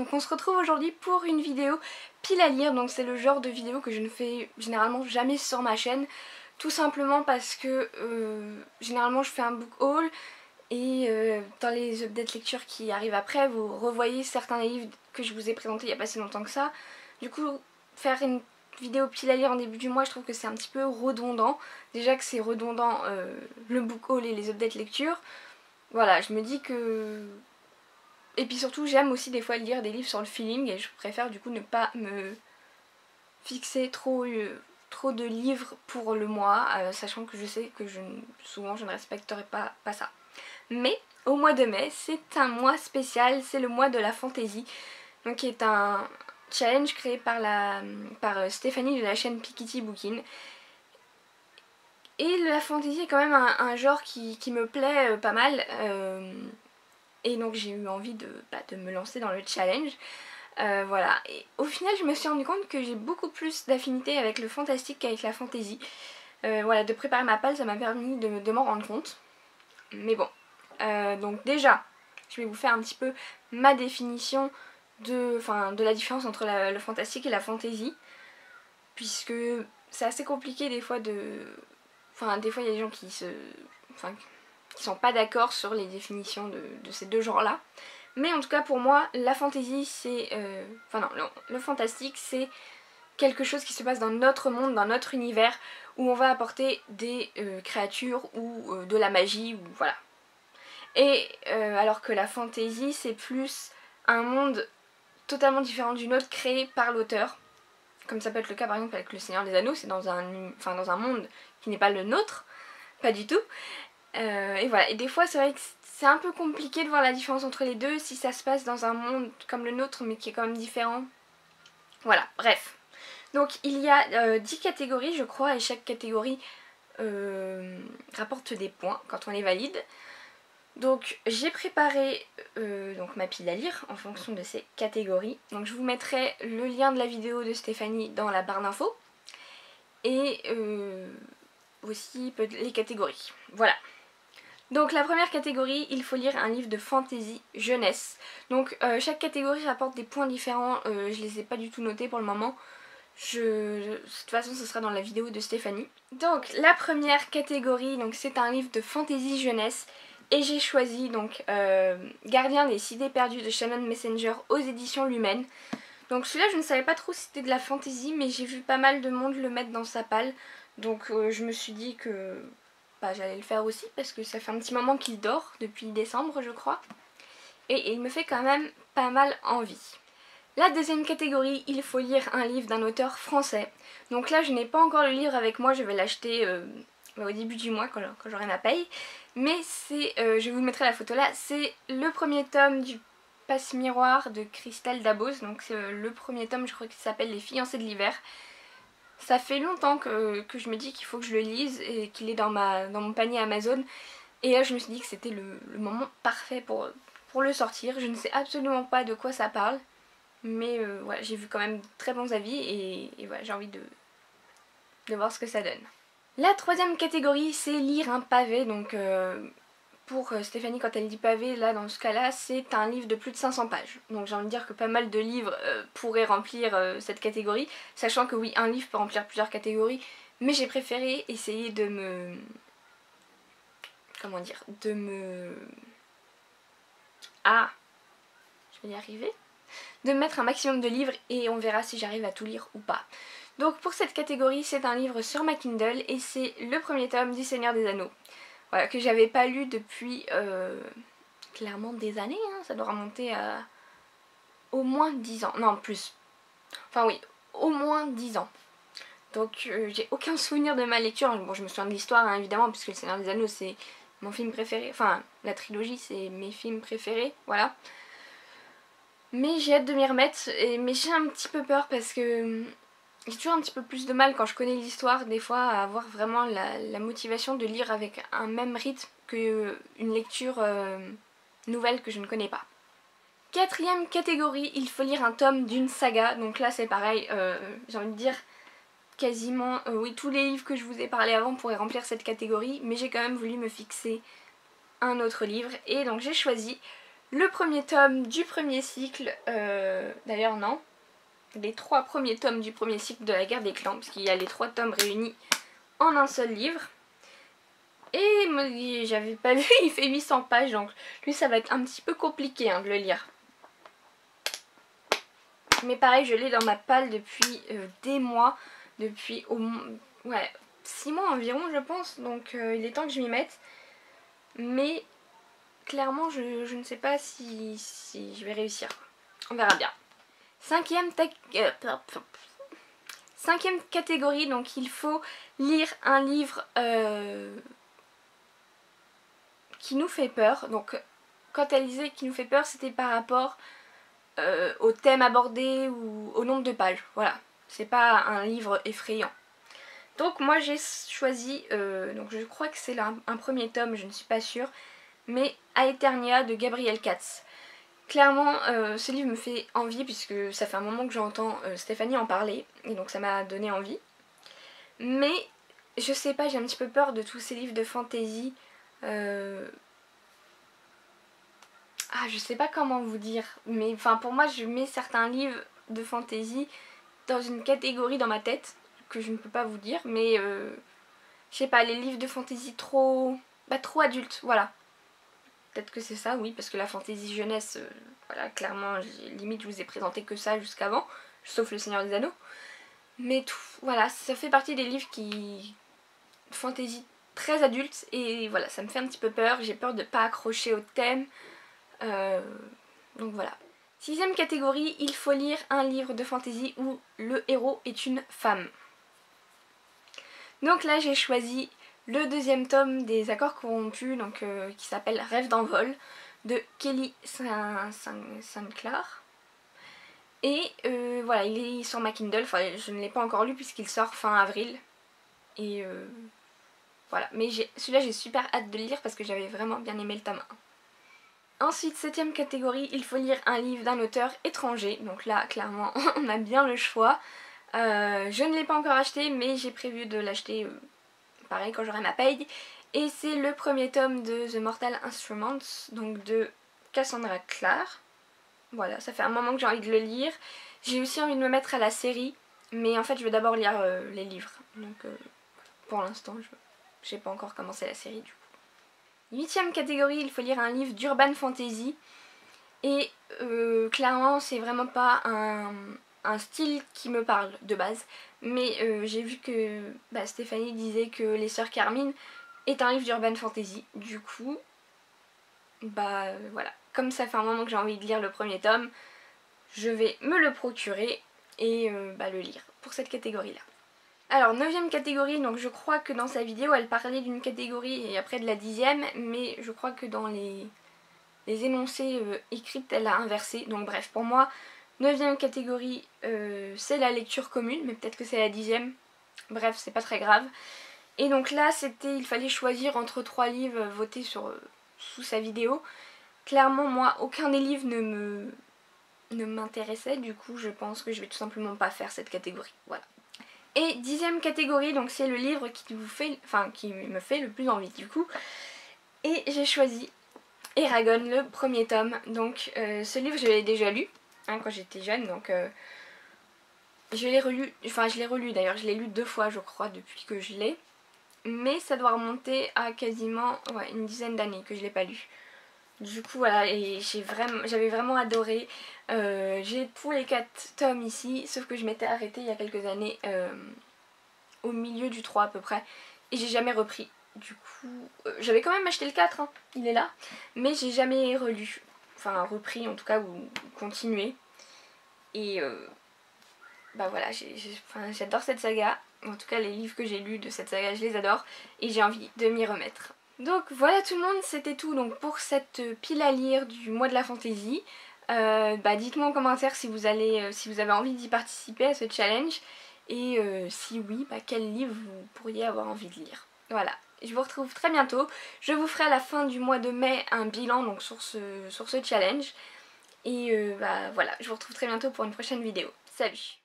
donc on se retrouve aujourd'hui pour une vidéo pile à lire. Donc c'est le genre de vidéo que je ne fais généralement jamais sur ma chaîne. Tout simplement parce que généralement je fais un book haul et dans les updates lecture qui arrivent après, vous revoyez certains livres que je vous ai présentés il n'y a pas si longtemps que ça. Du coup, faire une vidéo pile à lire en début du mois, je trouve que c'est un petit peu redondant. Déjà que c'est redondant le book haul et les updates lecture. Voilà, je me dis que... Et puis surtout, j'aime aussi des fois lire des livres sur le feeling et je préfère du coup ne pas me fixer trop de livres pour le mois, sachant que je sais que souvent je ne respecterai pas ça. Mais au mois de mai, c'est un mois spécial, c'est le mois de la fantaisie, donc qui est un challenge créé par Stéphanie de la chaîne Piketty Bookin. Et la fantaisie est quand même un genre qui me plaît pas mal, et donc j'ai eu envie de me lancer dans le challenge. Voilà, et au final je me suis rendu compte que j'ai beaucoup plus d'affinité avec le fantastique qu'avec la fantaisie. Voilà, de préparer ma palle, ça m'a permis de m'en rendre compte. Mais bon, donc déjà, je vais vous faire un petit peu ma définition de la différence entre le fantastique et la fantaisie. Puisque c'est assez compliqué des fois des fois il y a des gens qui sont pas d'accord sur les définitions de ces deux genres-là. Mais en tout cas pour moi, la fantaisie c'est... le fantastique c'est quelque chose qui se passe dans notre monde, dans notre univers, où on va apporter des créatures ou de la magie, ou voilà. Et alors que la fantaisie c'est plus un monde totalement différent du nôtre, créé par l'auteur. Comme ça peut être le cas par exemple avec le Seigneur des Anneaux, c'est dans un monde qui n'est pas le nôtre, pas du tout. Et voilà, et des fois c'est vrai que c'est un peu compliqué de voir la différence entre les deux si ça se passe dans un monde comme le nôtre mais qui est quand même différent. Voilà, bref. Donc il y a 10 catégories je crois et chaque catégorie rapporte des points quand on les valide. Donc j'ai préparé ma pile à lire en fonction de ces catégories. Donc je vous mettrai le lien de la vidéo de Stéphanie dans la barre d'infos. Et aussi les catégories. Voilà. Donc la première catégorie, il faut lire un livre de fantasy jeunesse. Donc chaque catégorie rapporte des points différents, je les ai pas du tout notés pour le moment. De toute façon ce sera dans la vidéo de Stéphanie. Donc la première catégorie, c'est un livre de fantasy jeunesse. Et j'ai choisi donc Gardien des Cités Perdues de Shannon Messenger aux éditions Lumen. Donc celui-là je ne savais pas trop si c'était de la fantasy, mais j'ai vu pas mal de monde le mettre dans sa palle. Donc je me suis dit que j'allais le faire aussi parce que ça fait un petit moment qu'il dort, depuis décembre je crois. Et il me fait quand même pas mal envie. La deuxième catégorie, il faut lire un livre d'un auteur français. Donc là je n'ai pas encore le livre avec moi, je vais l'acheter au début du mois quand j'aurai ma paye. Mais c'est, je vous mettrai la photo là, c'est le premier tome du Passe-Miroir de Christelle Dabos. Donc c'est le premier tome, je crois qu'il s'appelle Les Fiancés de l'hiver. Ça fait longtemps que je me dis qu'il faut que je le lise et qu'il est dans mon panier Amazon. Et là je me suis dit que c'était le moment parfait pour le sortir. Je ne sais absolument pas de quoi ça parle. Mais voilà, j'ai vu quand même de très bons avis et voilà, j'ai envie de voir ce que ça donne. La troisième catégorie c'est lire un pavé. Donc pour Stéphanie quand elle dit pavé, là dans ce cas là c'est un livre de plus de 500 pages. Donc j'ai envie de dire que pas mal de livres pourraient remplir cette catégorie. Sachant que oui, un livre peut remplir plusieurs catégories. Mais j'ai préféré essayer de me... Comment dire, Ah, je vais y arriver. De mettre un maximum de livres et on verra si j'arrive à tout lire ou pas. Donc pour cette catégorie c'est un livre sur ma Kindle et c'est le premier tome du Seigneur des Anneaux. Voilà, que j'avais pas lu depuis clairement des années, hein. Ça doit remonter à au moins 10 ans, non plus. Enfin oui, au moins 10 ans. Donc j'ai aucun souvenir de ma lecture. Bon, je me souviens de l'histoire hein, évidemment puisque le Seigneur des Anneaux c'est mon film préféré. Enfin la trilogie c'est mes films préférés, voilà. Mais j'ai hâte de m'y remettre, mais j'ai un petit peu peur parce que j'ai toujours un petit peu plus de mal quand je connais l'histoire des fois à avoir vraiment la motivation de lire avec un même rythme qu'une lecture nouvelle que je ne connais pas. Quatrième catégorie, il faut lire un tome d'une saga. Donc là c'est pareil, j'ai envie de dire quasiment, oui, tous les livres que je vous ai parlé avant pourraient remplir cette catégorie. Mais j'ai quand même voulu me fixer un autre livre et donc j'ai choisi le premier tome du premier cycle, d'ailleurs non, les 3 premiers tomes du premier cycle de la guerre des clans, parce qu'il y a les 3 tomes réunis en un seul livre. Et j'avais pas vu, il fait 800 pages, donc lui ça va être un petit peu compliqué hein, de le lire. Mais pareil, je l'ai dans ma palle depuis des mois, depuis au moins 6 mois environ je pense, donc il est temps que je m'y mette. Mais clairement je ne sais pas si je vais réussir, on verra bien. Cinquième catégorie, donc il faut lire un livre qui nous fait peur. Donc quand elle disait qui nous fait peur, c'était par rapport au thème abordé ou au nombre de pages. Voilà, c'est pas un livre effrayant. Donc moi j'ai choisi, donc je crois que c'est un premier tome, je ne suis pas sûre, mais Aeternia de Gabriel Katz. Clairement ce livre me fait envie puisque ça fait un moment que j'entends Stéphanie en parler et donc ça m'a donné envie. Mais je sais pas, j'ai un petit peu peur de tous ces livres de fantasy. Je sais pas comment vous dire, mais enfin pour moi je mets certains livres de fantasy dans une catégorie dans ma tête que je ne peux pas vous dire, mais je sais pas, les livres de fantasy trop adultes, voilà. Peut-être que c'est ça, oui, parce que la fantasy jeunesse, voilà, clairement, limite je vous ai présenté que ça jusqu'avant, sauf le Seigneur des Anneaux. Mais tout, voilà, ça fait partie des livres qui... fantasy très adultes, et voilà, ça me fait un petit peu peur, j'ai peur de pas accrocher au thème. Donc voilà. Sixième catégorie, il faut lire un livre de fantasy où le héros est une femme. Donc là j'ai choisi le deuxième tome des Accords corrompus, donc qui s'appelle Rêve d'envol de Kelly Sinclair. Et voilà, il est sur ma Kindle, enfin je ne l'ai pas encore lu puisqu'il sort fin avril. Et voilà, mais celui-là j'ai super hâte de le lire parce que j'avais vraiment bien aimé le tome 1. Ensuite, septième catégorie, il faut lire un livre d'un auteur étranger. Donc là, clairement, on a bien le choix. Je ne l'ai pas encore acheté, mais j'ai prévu de l'acheter, pareil, quand j'aurai ma paye. Et c'est le premier tome de The Mortal Instruments, donc de Cassandra Clare. Voilà, ça fait un moment que j'ai envie de le lire. J'ai aussi envie de me mettre à la série, mais en fait, je vais d'abord lire les livres. Donc, pour l'instant, je n'ai pas encore commencé la série, du coup. Huitième catégorie, il faut lire un livre d'urban fantasy. Et clairement, c'est vraiment pas un style qui me parle de base. Mais j'ai vu que Stéphanie disait que Les Sœurs Carmine est un livre d'urban fantasy. Du coup, voilà. Comme ça fait un moment que j'ai envie de lire le premier tome, je vais me le procurer et le lire pour cette catégorie-là. Alors, 9ème catégorie, donc je crois que dans sa vidéo elle parlait d'une catégorie et après de la 10ème, mais je crois que dans les énoncés écrits elle a inversé. Donc bref, pour moi, 9ème catégorie c'est la lecture commune, mais peut-être que c'est la 10ème. Bref, c'est pas très grave. Et donc là, il fallait choisir entre 3 livres votés sous sa vidéo. Clairement, moi, aucun des livres ne m'intéressait, du coup je pense que je vais tout simplement pas faire cette catégorie. Voilà. Et 10ème catégorie, donc c'est le livre qui me fait le plus envie du coup. Et j'ai choisi Eragon, le premier tome. Donc ce livre je l'ai déjà lu quand j'étais jeune, donc je l'ai relu d'ailleurs, je l'ai lu 2 fois je crois depuis que je l'ai. Mais ça doit remonter à quasiment une dizaine d'années que je l'ai pas lu. Du coup voilà, et j'avais vraiment adoré. J'ai tous les 4 tomes ici, sauf que je m'étais arrêtée il y a quelques années au milieu du 3 à peu près, et j'ai jamais repris. Du coup, j'avais quand même acheté le 4, hein, il est là, mais j'ai jamais relu, enfin repris en tout cas, ou continué. Et voilà, j'adore cette saga, en tout cas les livres que j'ai lus de cette saga je les adore, et j'ai envie de m'y remettre. Donc voilà tout le monde, c'était tout donc pour cette pile à lire du mois de la fantaisie. Dites-moi en commentaire si vous avez envie d'y participer à ce challenge, et si oui, quel livre vous pourriez avoir envie de lire. Voilà, je vous retrouve très bientôt. Je vous ferai à la fin du mois de mai un bilan donc sur ce challenge. Et voilà, je vous retrouve très bientôt pour une prochaine vidéo. Salut!